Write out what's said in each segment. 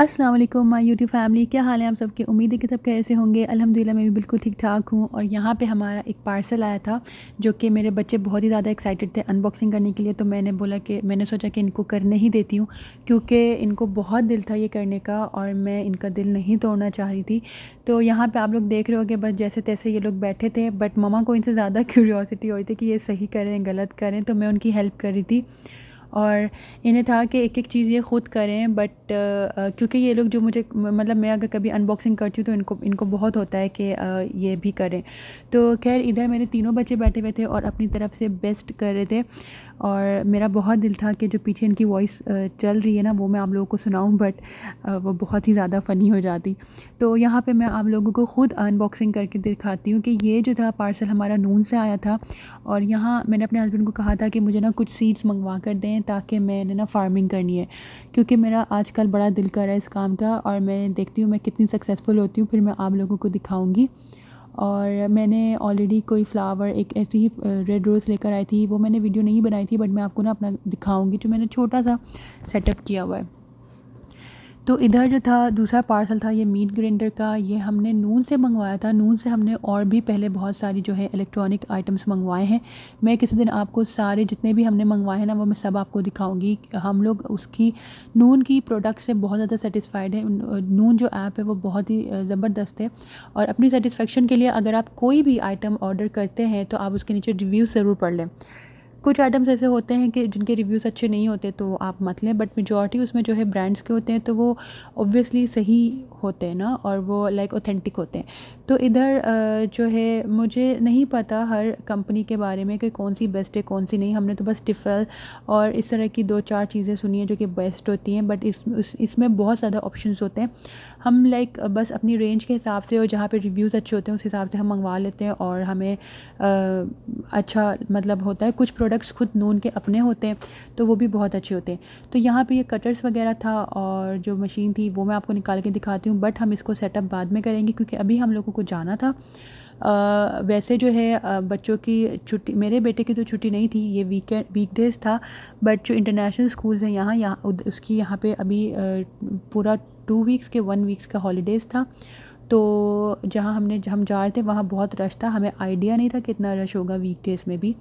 अस्सलाम वालेकुम my YouTube family, क्या हाल है आप सबके। उम्मीद है कि सब कैसे होंगे। अल्हम्दुलिल्लाह मैं भी बिल्कुल ठीक ठाक हूँ। और यहाँ पे हमारा एक पार्सल आया था जो कि मेरे बच्चे बहुत ही ज़्यादा एक्साइटेड थे अनबॉक्सिंग करने के लिए। तो मैंने सोचा कि इनको करने ही देती हूँ, क्योंकि इनको बहुत दिल था ये करने का और मैं इनका दिल नहीं तोड़ना चाह रही थी। तो यहाँ पे आप लोग देख रहे होगे, बस जैसे तैसे ये लोग बैठे थे, बट ममा को इनसे ज़्यादा क्यूरियोसिटी हो रही थी कि ये सही करें गलत करें, तो मैं उनकी हेल्प कर रही थी। और इन्हें था कि एक-एक चीज़ ये ख़ुद करें, बट क्योंकि ये लोग जो मुझे मतलब मैं अगर कभी अनबॉक्सिंग करती हूँ तो इनको इनको बहुत होता है कि ये भी करें। तो ख़ैर इधर मेरे तीनों बच्चे बैठे हुए थे और अपनी तरफ से बेस्ट कर रहे थे। और मेरा बहुत दिल था कि जो पीछे इनकी वॉइस चल रही है ना, वो मैं आप लोगों को सुनाऊँ, बट वो बहुत ही ज़्यादा फ़नी हो जाती। तो यहाँ पे मैं आप लोगों को ख़ुद अनबॉक्सिंग करके दिखाती हूँ कि ये जो था पार्सल हमारा नून से आया था। और यहाँ मैंने अपने हस्बैंड को कहा था कि मुझे ना कुछ सीड्स मंगवा कर दें, ताकि मैंने ना फार्मिंग करनी है, क्योंकि मेरा आजकल बड़ा दिल कर रहा है इस काम का। और मैं देखती हूँ मैं कितनी सक्सेसफुल होती हूँ, फिर मैं आप लोगों को दिखाऊंगी। और मैंने ऑलरेडी कोई फ्लावर एक ऐसी ही रेड रोज़ लेकर आई थी, वो मैंने वीडियो नहीं बनाई थी, बट मैं आपको ना अपना दिखाऊंगी जो मैंने छोटा सा सेटअप किया हुआ है। तो इधर जो था दूसरा पार्सल था ये मीट ग्राइंडर का। ये हमने नून से मंगवाया था। नून से हमने और भी पहले बहुत सारी जो है इलेक्ट्रॉनिक आइटम्स मंगवाए हैं। मैं किसी दिन आपको सारे जितने भी हमने मंगवाए हैं ना, वो मैं सब आपको दिखाऊंगी। हम लोग उसकी नून की प्रोडक्ट से बहुत ज़्यादा सेटिस्फाइड है। नून जो ऐप है वो बहुत ही ज़बरदस्त है। और अपनी सेटिस्फेक्शन के लिए अगर आप कोई भी आइटम ऑर्डर करते हैं तो आप उसके नीचे रिव्यूज़ ज़रूर पढ़ लें। कुछ आइटम्स ऐसे होते हैं कि जिनके रिव्यूज़ अच्छे नहीं होते तो आप मत लें, बट मेजॉरिटी उसमें जो है ब्रांड्स के होते हैं, तो वो ऑब्वियसली सही होते हैं ना, और वो लाइक ऑथेंटिक होते हैं। तो इधर जो है मुझे नहीं पता हर कंपनी के बारे में कि कौन सी बेस्ट है कौन सी नहीं। हमने तो बस टिफ़ल और इस तरह की 2-4 चीज़ें सुनी हैं जो कि बेस्ट होती हैं, बट इसमें बहुत ज़्यादा ऑप्शंस होते हैं। हम लाइक बस अपनी रेंज के हिसाब से और जहाँ पे रिव्यूज़ अच्छे होते हैं उस हिसाब से हम मंगवा लेते हैं, और हमें अच्छा मतलब होता है। कुछ प्रोडक्ट्स खुद नून के अपने होते हैं, तो वो भी बहुत अच्छे होते हैं। तो यहाँ पे ये कटर्स वगैरह था और जो मशीन थी वो मैं आपको निकाल के दिखाती हूँ, बट हम इसको सेटअप बाद में करेंगे क्योंकि अभी हम लोगों को जाना था। वैसे जो है बच्चों की छुट्टी, मेरे बेटे की तो छुट्टी नहीं थी, ये वीकडेज़ था। बट जो इंटरनेशनल स्कूल्स हैं यहाँ उसकी यहाँ पे अभी पूरा 2 वीक्स के 1 वीक्स का हॉलीडेज़ था। तो जहाँ हम जा रहे थे वहाँ बहुत रश था। हमें आइडिया नहीं था कितना रश होगा वीकडेज़ में भी।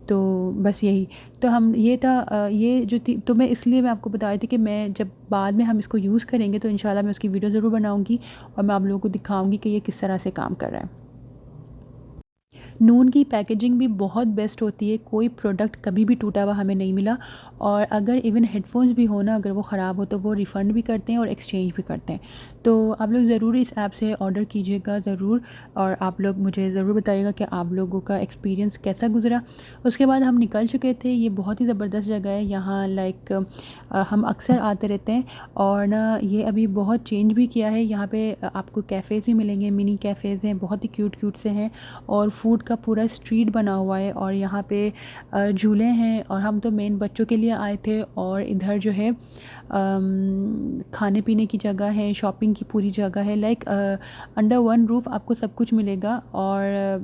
तो बस यही। तो हम ये था ये जो थी, तो मैं आपको बता रही थी कि मैं जब बाद में हम इसको यूज़ करेंगे तो इंशाल्लाह मैं उसकी वीडियो ज़रूर बनाऊँगी और मैं आप लोगों को दिखाऊँगी कि ये किस तरह से काम कर रहा है। नून की पैकेजिंग भी बहुत बेस्ट होती है, कोई प्रोडक्ट कभी भी टूटा हुआ हमें नहीं मिला। और अगर इवन हेडफ़ोन्स भी हो ना, अगर वो ख़राब हो तो वो रिफ़ंड भी करते हैं और एक्सचेंज भी करते हैं। तो आप लोग ज़रूर इस ऐप से ऑर्डर कीजिएगा ज़रूर, और आप लोग मुझे ज़रूर बताइएगा कि आप लोगों का एक्सपीरियंस कैसा गुज़रा। उसके बाद हम निकल चुके थे। ये बहुत ही ज़बरदस्त जगह है यहाँ, लाइक हम अक्सर आते रहते हैं। और ना ये अभी बहुत चेंज भी किया है। यहाँ पे आपको कैफ़ेज़ भी मिलेंगे, मिनी कैफ़ेज़ हैं, बहुत ही क्यूट से हैं। और फूड का पूरा स्ट्रीट बना हुआ है और यहाँ पे झूले हैं। और हम तो मेन बच्चों के लिए आए थे। और इधर जो है खाने पीने की जगह है, शॉपिंग की पूरी जगह है, लाइक अंडर वन रूफ़ आपको सब कुछ मिलेगा। और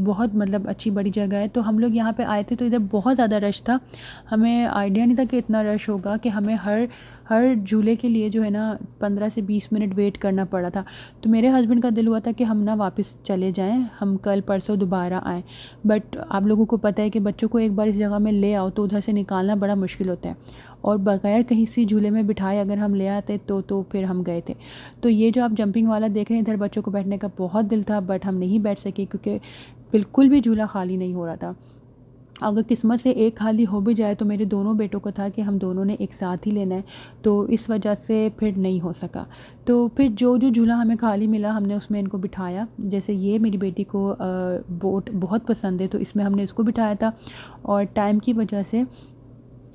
बहुत मतलब अच्छी बड़ी जगह है। तो हम लोग यहाँ पे आए थे तो इधर बहुत ज़्यादा रश था। हमें आइडिया नहीं था कि इतना रश होगा, कि हमें हर हर झूले के लिए जो है ना 15 से 20 मिनट वेट करना पड़ा था। तो मेरे हस्बैंड का दिल हुआ था कि हम ना वापस चले जाएँ, हम कल परसों दोबारा आएँ। बट आप लोगों को पता है कि बच्चों को एक बार इस जगह में ले आओ तो उधर से निकालना बड़ा मुश्किल होता है। और बगैर कहीं से झूले में बिठाए अगर हम ले आते तो फिर हम गए थे। तो ये जो आप जंपिंग वाला देख रहे हैं, इधर बच्चों को बैठने का बहुत दिल था, बट हम नहीं बैठ सके क्योंकि बिल्कुल भी झूला खाली नहीं हो रहा था। अगर किस्मत से एक खाली हो भी जाए तो मेरे दोनों बेटों को था कि हम दोनों ने एक साथ ही लेना है, तो इस वजह से फिर नहीं हो सका। तो फिर जो झूला हमें खाली मिला हमने उसमें इनको बिठाया। जैसे ये मेरी बेटी को बोट बहुत पसंद है, तो इसमें हमने इसको बिठाया था। और टाइम की वजह से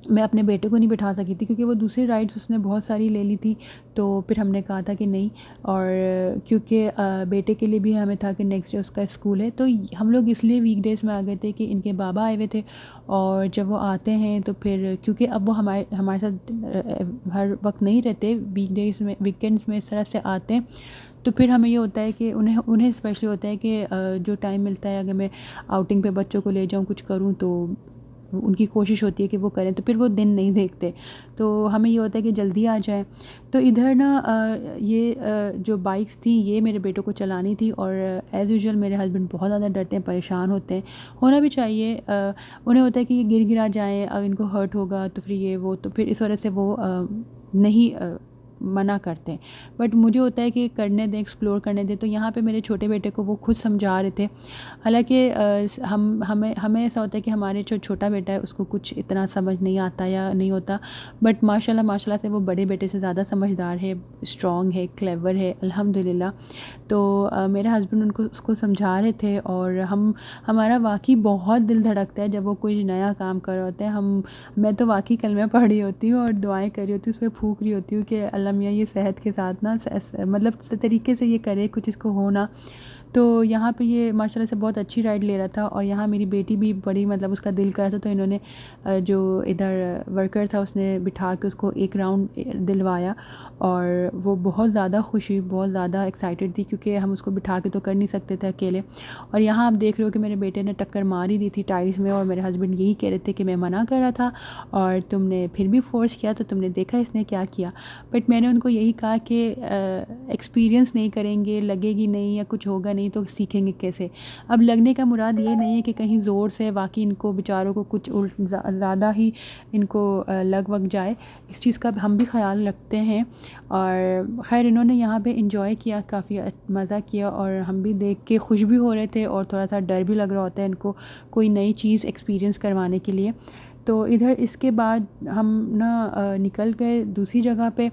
मैं अपने बेटे को नहीं बिठा सकी थी क्योंकि वो दूसरी राइड्स उसने बहुत सारी ले ली थी। तो फिर हमने कहा था कि नहीं। और क्योंकि बेटे के लिए भी हमें था कि नेक्स्ट डे उसका स्कूल है, तो हम लोग इसलिए वीकडेज़ में आ गए थे कि इनके बाबा आए हुए थे। और जब वो आते हैं तो फिर क्योंकि अब वो हमारे हमारे साथ हर वक्त नहीं रहते, वीकडेज़ में वीकेंड्स में इस तरह से आते हैं। तो फिर हमें ये होता है कि उन्हें उन्हें स्पेशली होता है कि जो टाइम मिलता है अगर मैं आउटिंग पे बच्चों को ले जाऊँ कुछ करूँ तो उनकी कोशिश होती है कि वो करें, तो फिर वो दिन नहीं देखते। तो हमें ये होता है कि जल्दी आ जाए। तो इधर ना ये जो बाइक्स थी ये मेरे बेटों को चलानी थी, और एज़ यूजुअल मेरे हस्बैंड बहुत ज़्यादा डरते हैं, परेशान होते हैं। होना भी चाहिए, उन्हें होता है कि ये गिरा जाएँ, अगर इनको हर्ट होगा तो फिर ये वो, तो फिर इस वजह से वो नहीं मना करते हैं। बट मुझे होता है कि करने दें, एक्सप्लोर करने दें। तो यहाँ पे मेरे छोटे बेटे को वो खुद समझा रहे थे। हालाँकि हमें ऐसा होता है कि हमारे जो छोटा बेटा है उसको कुछ इतना समझ नहीं आता या नहीं होता, बट माशाल्लाह माशाल्लाह से वो बड़े बेटे से ज़्यादा समझदार है, स्ट्रॉन्ग है, क्लेवर है अल्हम्दुलिल्लाह। तो मेरे हस्बैंड उनको उसको समझा रहे थे, और हमारा वाक़ई बहुत दिल धड़कता है जब वो कोई नया काम कर रहे होते हैं। मैं तो वाक़ई कलमे पढ़ रही होती हूँ और दुआएँ कर रही होती हूँ, उसपे फूँक रही होती हूँ कि अल्लाह मियाँ ये सेहत के साथ ना मतलब तरीके से ये करे, कुछ इसको हो ना। तो यहाँ पे ये माशाल्लाह से बहुत अच्छी राइड ले रहा था, और यहाँ मेरी बेटी भी बड़ी, मतलब उसका दिल कर रहा था, तो इन्होंने जो इधर वर्कर था उसने बिठा के उसको एक राउंड दिलवाया, और वो बहुत ज़्यादा खुश हुई, बहुत ज़्यादा एक्साइटेड थी, क्योंकि हम उसको बिठा के तो कर नहीं सकते थे अकेले। और यहाँ आप देख रहे हो कि मेरे बेटे ने टक्कर मार ही दी थी टाइल्स में, और मेरे हस्बैंड यही कह रहे थे कि मैं मना कर रहा था और तुमने फिर भी फ़ोर्स किया, तो तुमने देखा इसने क्या किया। बट मैंने उनको यही कहा कि एक्सपीरियंस नहीं करेंगे, लगेगी नहीं या कुछ होगा नहीं तो सीखेंगे कैसे। अब लगने का मुराद ये नहीं है कि कहीं ज़ोर से वाकई इनको बेचारों को कुछ ज़्यादा ही इनको लग वग जाए, इस चीज़ का हम भी ख्याल रखते हैं। और ख़ैर इन्होंने यहाँ पे इंजॉय किया, काफ़ी मज़ा किया, और हम भी देख के खुश भी हो रहे थे, और थोड़ा सा डर भी लग रहा होता है इनको कोई नई चीज़ एक्सपीरियंस करवाने के लिए। तो इधर इसके बाद हम ना निकल गए दूसरी जगह पे।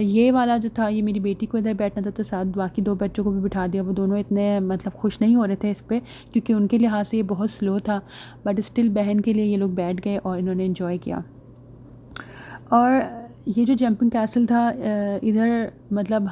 ये वाला जो था, ये मेरी बेटी को इधर बैठना था, तो साथ बाकी 2 बच्चों को भी बिठा दिया। वो दोनों इतने मतलब खुश नहीं हो रहे थे इस पे, क्योंकि उनके लिहाज से ये बहुत स्लो था, बट स्टिल बहन के लिए ये लोग बैठ गए और इन्होंने एंजॉय किया। और ये जो जंपिंग कैसल था, इधर मतलब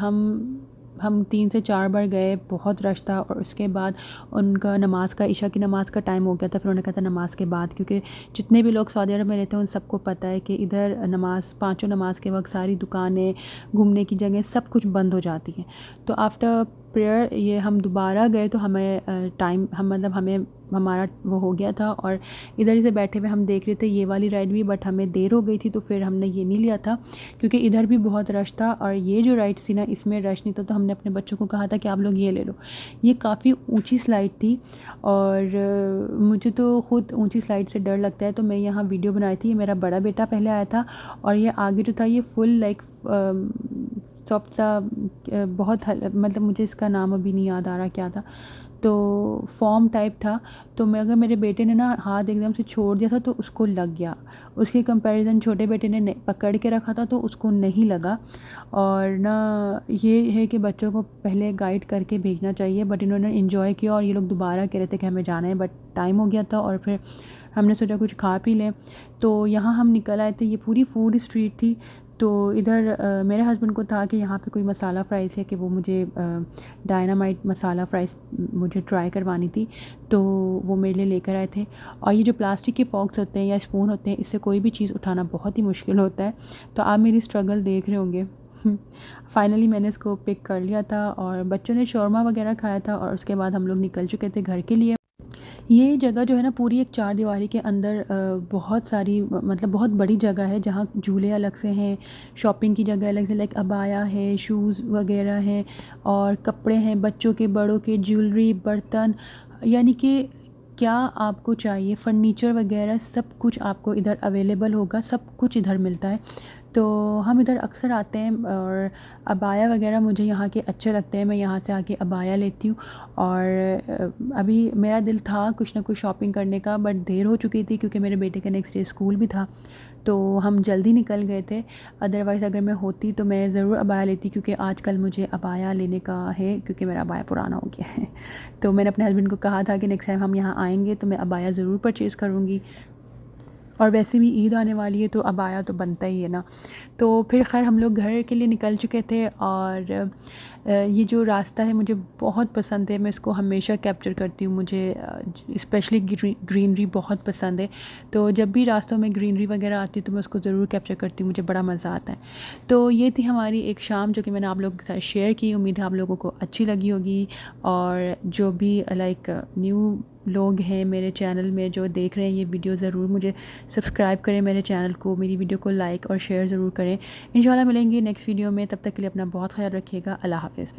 हम 3 से 4 बार गए, बहुत रश था, और उसके बाद उनका नमाज़ का, इशा की नमाज़ का टाइम हो गया था। फिर उन्होंने कहा था नमाज़ के बाद, क्योंकि जितने भी लोग सऊदी अरब में रहते हैं उन सबको पता है कि इधर नमाज़, पाँचों नमाज़ के वक्त सारी दुकानें, घूमने की जगह सब कुछ बंद हो जाती हैं। तो आफ्टर प्रेयर ये हम दोबारा गए, तो हमें टाइम हमें हमारा वो हो गया था, और इधर ही से बैठे हुए हम देख रहे थे ये वाली राइड भी, बट हमें देर हो गई थी, तो फिर हमने ये नहीं लिया था, क्योंकि इधर भी बहुत रश था। और ये जो राइड थी ना, इसमें रश नहीं था, तो हमने अपने बच्चों को कहा था कि आप लोग ये ले लो। ये काफ़ी ऊंची स्लाइड थी, और मुझे तो ख़ुद ऊंची स्लाइड से डर लगता है, तो मैं यहाँ वीडियो बनाई थी। मेरा बड़ा बेटा पहले आया था, और ये आगे जो था ये फुल लाइक सॉफ्ट सा, बहुत मतलब मुझे इसका नाम अभी नहीं याद आ रहा क्या था, तो फॉर्म टाइप था। तो अगर मेरे बेटे ने ना हाथ एकदम से छोड़ दिया था तो उसको लग गया, उसके कंपैरिजन छोटे बेटे ने पकड़ के रखा था तो उसको नहीं लगा। और ना ये है कि बच्चों को पहले गाइड करके भेजना चाहिए, बट इन्होंने एंजॉय किया, और ये लोग दोबारा कह रहे थे कि हमें जाना है, बट टाइम हो गया था, और फिर हमने सोचा कुछ खा पी लें। तो यहाँ हम निकल आए थे, ये पूरी फूड स्ट्रीट थी। तो इधर मेरे हस्बैंड को था कि यहाँ पे कोई मसाला फ़्राइज़ है, कि वो मुझे डायनामाइट मसाला फ़्राइज़ मुझे ट्राई करवानी थी, तो वो मेरे लिए लेकर आए थे। और ये जो प्लास्टिक के फॉक्स होते हैं या स्पून होते हैं, इससे कोई भी चीज़ उठाना बहुत ही मुश्किल होता है। तो आप मेरी स्ट्रगल देख रहे होंगे। फाइनली मैंने इसको पिक कर लिया था, और बच्चों ने शौरमा वगैरह खाया था, और उसके बाद हम लोग निकल चुके थे घर के लिए। ये जगह जो है ना, पूरी एक 4 दीवारी के अंदर बहुत सारी, मतलब बहुत बड़ी जगह है, जहाँ झूले अलग से हैं, शॉपिंग की जगह अलग से, लाइक अबाया है, शूज़ वगैरह हैं, और कपड़े हैं बच्चों के, बड़ों के, ज्वेलरी, बर्तन, यानी कि क्या आपको चाहिए, फ़र्नीचर वगैरह सब कुछ आपको इधर अवेलेबल होगा, सब कुछ इधर मिलता है। तो हम इधर अक्सर आते हैं, और अबाया वगैरह मुझे यहाँ के अच्छे लगते हैं, मैं यहाँ से आके अबाया लेती हूँ। और अभी मेरा दिल था कुछ ना कुछ शॉपिंग करने का, बट देर हो चुकी थी, क्योंकि मेरे बेटे का नेक्स्ट डे स्कूल भी था, तो हम जल्दी निकल गए थे। अदरवाइज़ अगर मैं होती तो मैं ज़रूर अबाया लेती, क्योंकि आजकल मुझे अबाया लेने का है, क्योंकि मेरा अबाया पुराना हो गया है। तो मैंने अपने हस्बैंड को कहा था कि नेक्स्ट टाइम हम यहाँ आएँगे तो मैं अबाया ज़रूर परचेज़ करूँगी, और वैसे भी ईद आने वाली है, तो अबाया तो बनता ही है ना। तो फिर खैर हम लोग घर के लिए निकल चुके थे, और ये जो रास्ता है मुझे बहुत पसंद है, मैं इसको हमेशा कैप्चर करती हूँ। मुझे स्पेशली ग्रीनरी बहुत पसंद है, तो जब भी रास्तों में ग्रीनरी वगैरह आती है तो मैं उसको ज़रूर कैप्चर करती हूँ, मुझे बड़ा मज़ा आता है। तो ये थी हमारी एक शाम जो कि मैंने आप लोगों के साथ शेयर की। उम्मीद है आप लोगों को अच्छी लगी होगी, और जो भी लाइक न्यू लोग हैं मेरे चैनल में जो देख रहे हैं ये वीडियो, ज़रूर मुझे सब्सक्राइब करें मेरे चैनल को, मेरी वीडियो को लाइक और शेयर ज़रूर करें। इंशाल्लाह मिलेंगे नेक्स्ट वीडियो में, तब तक के लिए अपना बहुत ख्याल रखिएगा। अल्लाह हाफ़िज़।